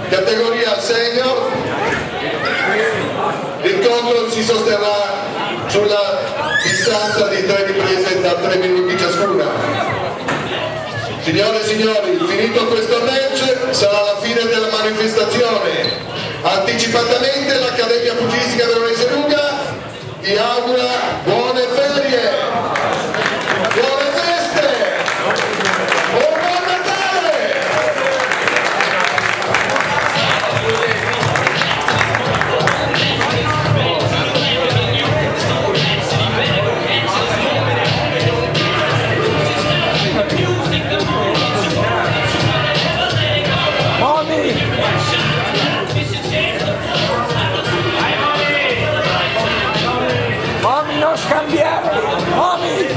categoria senior. L'incontro si sosterrà sulla distanza di 3 riprese da 3 minuti ciascuna. Signore e signori, finito questo match sarà la fine della manifestazione. Anticipatamente l'Accademia Pugilistica Veronese Luga vi augura buone ferie, buone feste, buon Natale! Mommy, non scambiare! Mommy!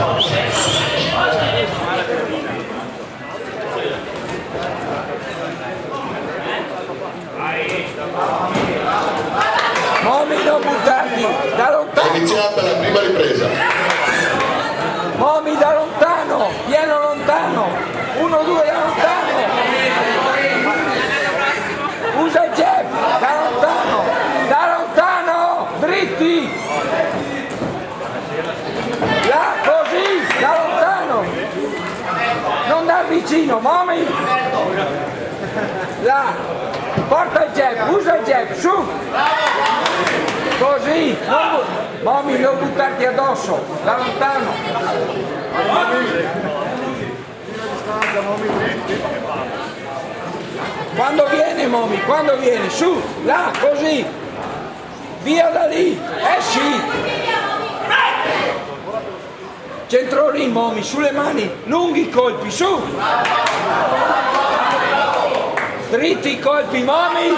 Mommy, non buttarti! Da È lontano! iniziata la prima ripresa. Mommy, da lontano! Piano lontano! 1, 2, da lontano! Usa il jab! Da lontano! Da lontano! Dritti! Là, così! Da lontano! Non da vicino, Mommy! Là! Porta il jab! Usa il jab! Su! Così! Mommy, non buttarti addosso! Da lontano! Quando viene, Mommy? Quando viene? Su! Là! Così! Via da lì! Esci! Centro lì, Mommy, sulle mani, lunghi i colpi, su! Dritti i colpi, Mommy!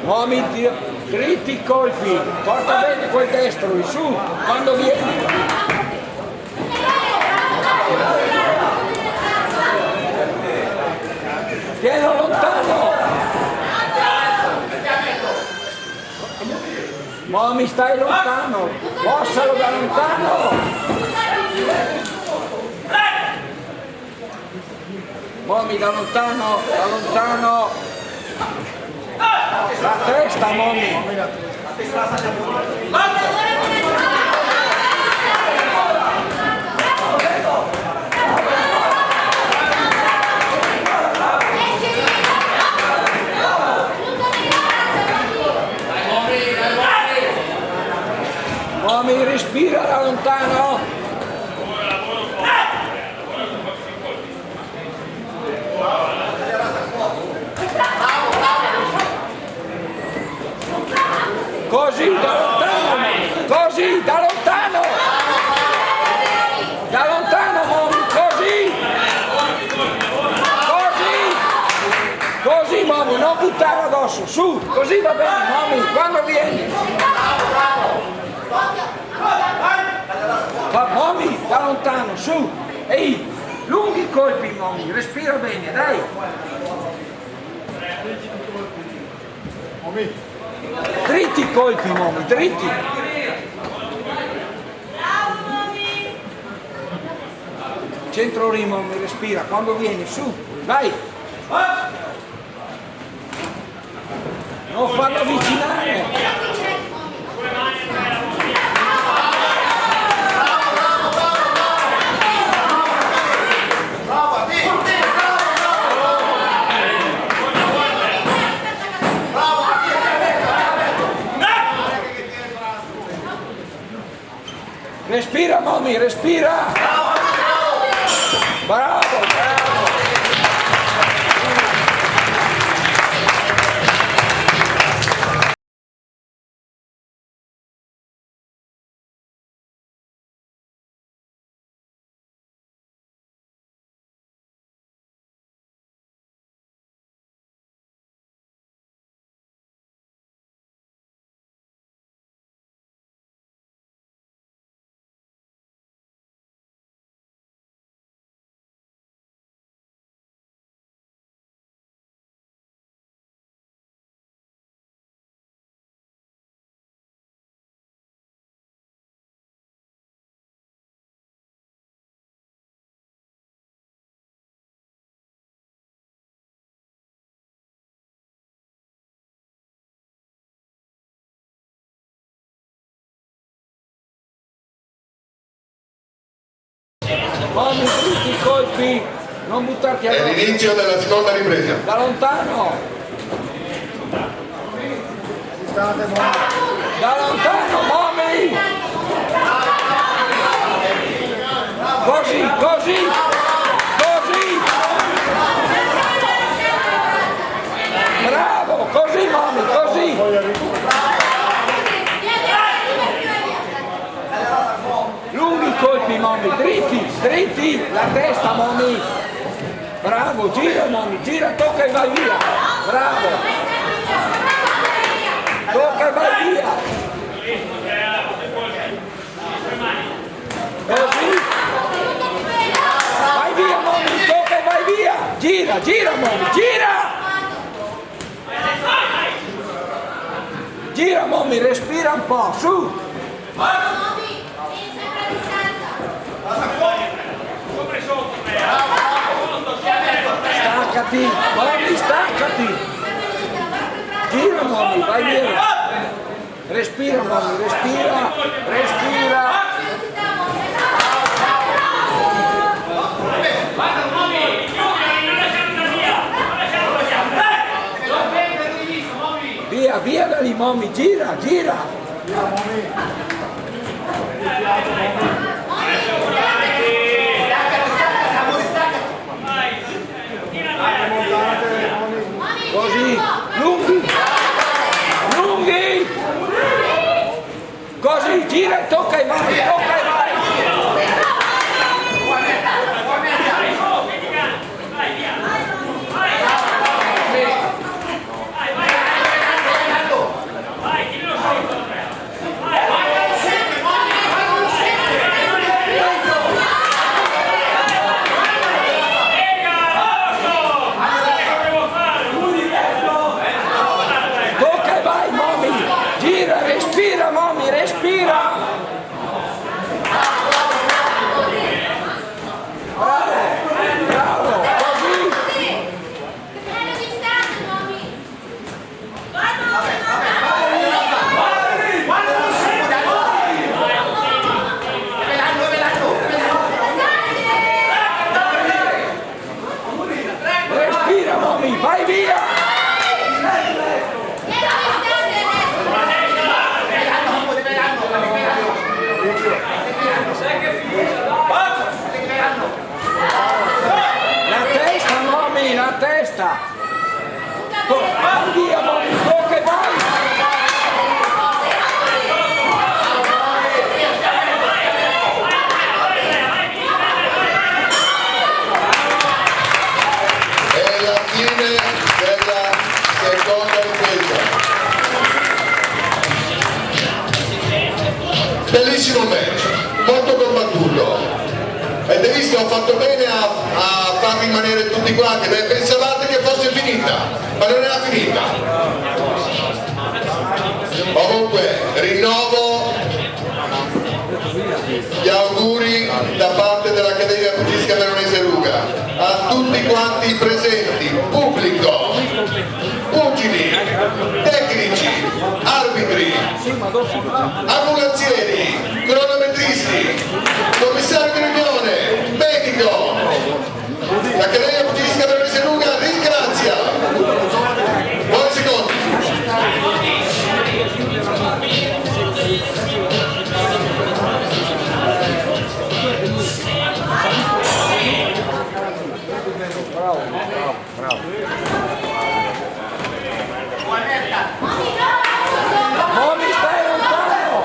Mommy, dritti i colpi, porta bene quel destro, lì, su, quando vieni! Tienilo lontano! Mommy, stai lontano! Mossalo da lontano! Mommy, da lontano! Da lontano! La testa, Mommy! Mommy, respira da lontano! Così, da lontano! Così, da lontano! Da lontano, Mommy, così! Così! Così, Mommy, non buttare addosso, su! Così va bene, Mommy, quando vieni! Mommy, da lontano, su! Ehi, lunghi colpi, Mommy, respira bene, dai! Dritti i colpi, Mommy, dritti! Centro lì, Mommy, respira, quando vieni, su, vai! Non farlo avvicinare! Respira, Mommy, respira! Bravo, bravo! Mommy, dritti i colpi, non buttarti È addosso. l'inizio della seconda ripresa. Da lontano. Da lontano, Mommy. Così, così, così. Bravo, così, Mommy, così. Lunghi i colpi, Mommy, dritti, dritti, la testa, Mommy. Bravo, gira, Mommy, gira, tocca e vai via. Bravo. Tocca e vai via. Così. Vai via, Mommy, tocca e vai via. Gira, gira, Mommy, gira. Gira, Mommy, respira un po', su. Staccati, Mommy, staccati. Gira, Mommy, vai via. Respira, Mommy, respira, respira. Via, via da lì, Mommy, gira, gira. Così, lunghi, lunghi. Così, gira e tocca e vai, tocca e vai. Tocca e vai, Mommy. Gira, respira, Mommy, respira. Bravo, bravo, così. Respira, Mommy, vai via. La testa, Mommy, la testa. Vai via, Mommy, tocca e vai. È la fine della seconda ripresa. Bellissimo match, molto combattuto. Avete visto, ho fatto bene a far rimanere tutti quanti, perché pensavate che fosse finita, ma non era finita. Comunque rinnovo gli auguri da parte dell'Accademia Pugilistica Veronese Ruga a tutti quanti i presenti, pubblico, pugili, tecnici, arbitri, ambulancieri, cronometristi, commissario di riunione, medico. L'Accademia Pugilistica Veronese Ruga ringrazia. Buoni secondi. Mommy, stai lontano.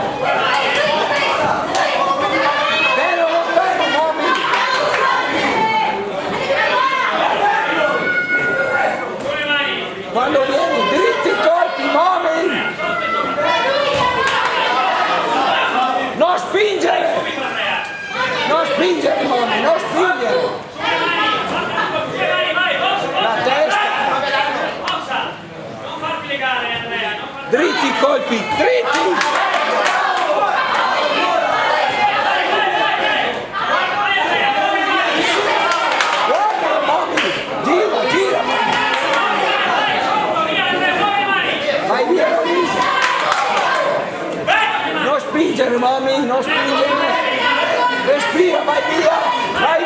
Stai lontano, Mommy. Quando vieni, dritti i colpi, Mommy. Non spingere. Non spingere, Mommy, non spingere. La testa. Dritti i colpi, dritti! Guarda, Mommy! Gira, gira! Vai via da lì! Non spingere, Mommy, non spingere! Respira, vai via! Vai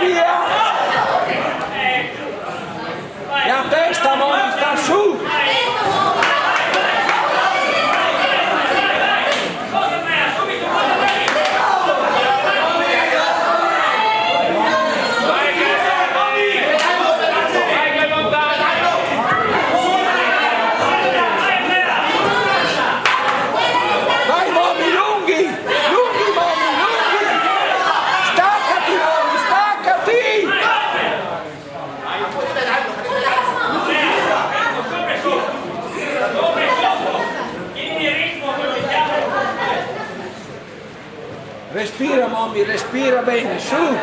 mommy, respira bene, su.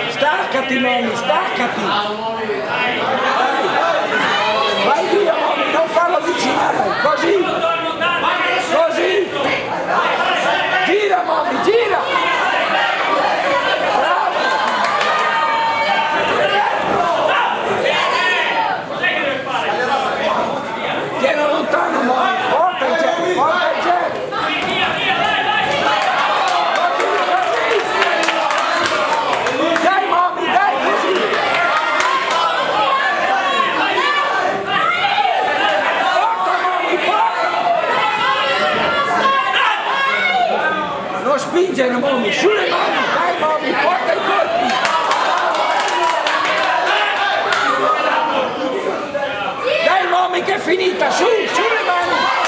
Staccati mommy, staccati. Vai via mommy, non farlo avvicinare, così. Così. Gira mommy, gira. Bravo. Tieni lontano mommy, porta il gel, porta il gel. Dai mommy, dai così. Porta mommy, porta. Non spingere mommy, sulle mani, dai mommy, porta i colpi. Dai mommy che è finita, su, sulle mani.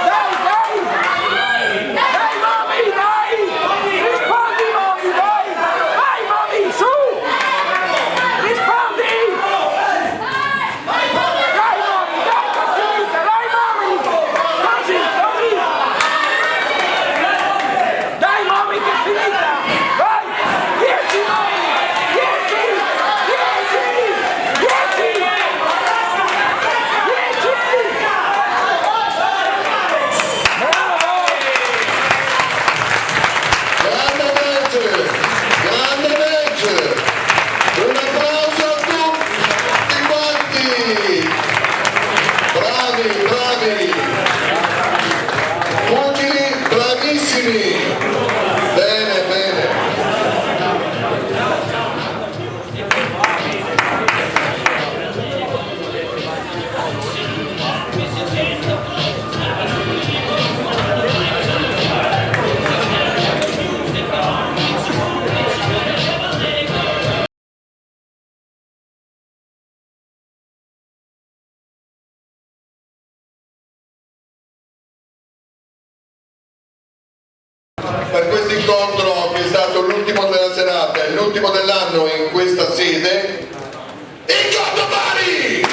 Dai, dai. Dai mommy, dai. Rispondi mommy, dai. Vai mommy, su. Rispondi. Dai mommy, dai, che è finita, dai mommy. Così, così. Dai mommy che è finita. Vai. 10 mommy. 10. 10. 10. 10. Bravo. Grande match, grande match. Un applauso a tutti quanti. Bravi, bravi. Pugili bravissimi. Bene, bene. Per questo incontro che è stato l'ultimo della serata e l'ultimo dell'anno in questa sede, Incontro Bari!